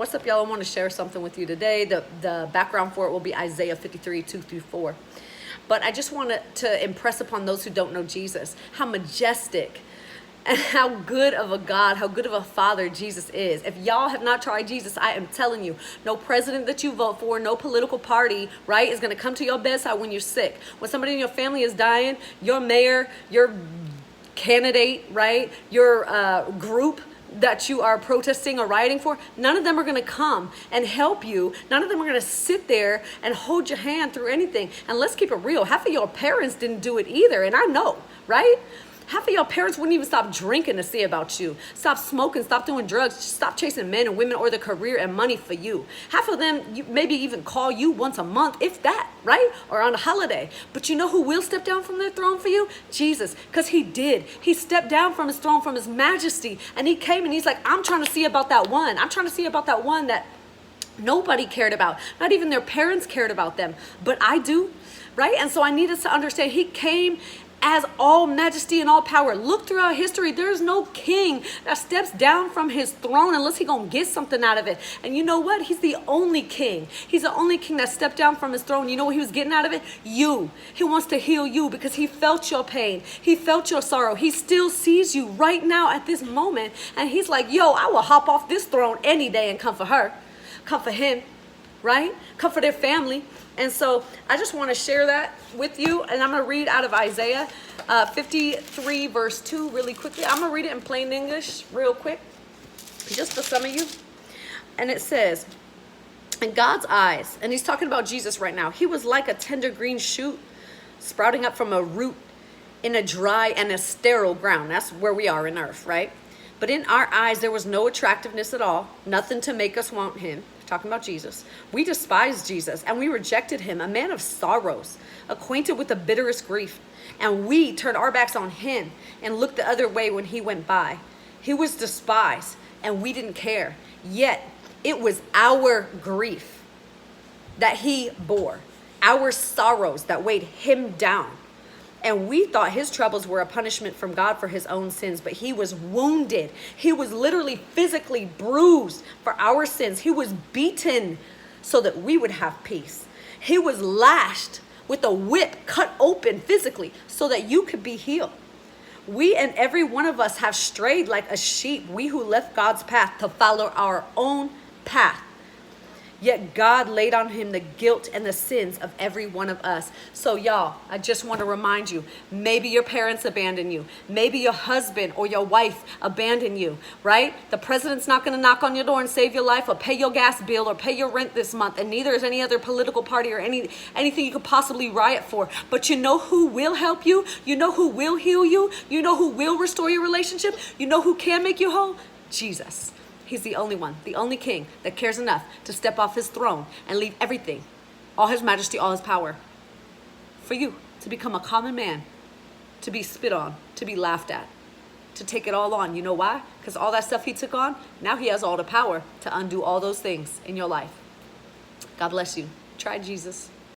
What's up, y'all? I want to share something with you today. The background for it will be Isaiah 53, 2-4. But I just want to impress upon those who don't know Jesus how majestic and how good of a God, how good of a Father Jesus is. If y'all have not tried Jesus, I am telling you, no president that you vote for, no political party, right, is going to come to your bedside when you're sick. When somebody in your family is dying, your mayor, your candidate, right, your group that you are protesting or rioting for, none of them are going to come and help you. None of them are going to sit there and hold your hand through anything. And let's keep it real. Half of your parents didn't do it either. And I know, right? Half of your parents wouldn't even stop drinking to see about you. Stop smoking, stop doing drugs, stop chasing men and women or the career and money for you. Half of them maybe even call you once a month, if that, right? Or on a holiday. But you know who will step down from their throne for you? Jesus, because he did. He stepped down from his throne, from his majesty, and he came and he's like, I'm trying to see about that one. I'm trying to see about that one that nobody cared about. Not even their parents cared about them, but I do, right? And so I need us to understand he came as all majesty and all power. Look throughout history, there's no king that steps down from his throne unless he gonna get something out of it. And you know what? He's the only king. He's the only king that stepped down from his throne. You know what he was getting out of it? You. He wants to heal you because he felt your pain. He felt your sorrow. He still sees you right now at this moment. And he's like, yo, I will hop off this throne any day and come for her. Come for him, right? Come for their family. And so I just want to share that with you. And I'm going to read out of Isaiah 53 verse 2 really quickly. I'm going to read it in plain English real quick, just for some of you. And it says, in God's eyes, and he's talking about Jesus right now, he was like a tender green shoot sprouting up from a root in a dry and a sterile ground. That's where we are in earth, right? But in our eyes, there was no attractiveness at all, nothing to make us want him. Talking about Jesus. We despised Jesus and we rejected him, a man of sorrows, acquainted with the bitterest grief. And we turned our backs on him and looked the other way when he went by. He was despised and we didn't care. Yet it was our grief that he bore, our sorrows that weighed him down. And we thought his troubles were a punishment from God for his own sins, but he was wounded. He was literally physically bruised for our sins. He was beaten so that we would have peace. He was lashed with a whip, cut open physically so that you could be healed. We and every one of us have strayed like a sheep, we who left God's path to follow our own path. Yet God laid on him the guilt and the sins of every one of us. So y'all, I just want to remind you, maybe your parents abandoned you. Maybe your husband or your wife abandoned you, right? The president's not going to knock on your door and save your life or pay your gas bill or pay your rent this month. And neither is any other political party or anything you could possibly riot for. But you know who will help you? You know who will heal you? You know who will restore your relationship? You know who can make you whole? Jesus. He's the only one, the only king that cares enough to step off his throne and leave everything, all his majesty, all his power, for you to become a common man, to be spit on, to be laughed at, to take it all on. You know why? Because all that stuff he took on, now he has all the power to undo all those things in your life. God bless you. Try Jesus.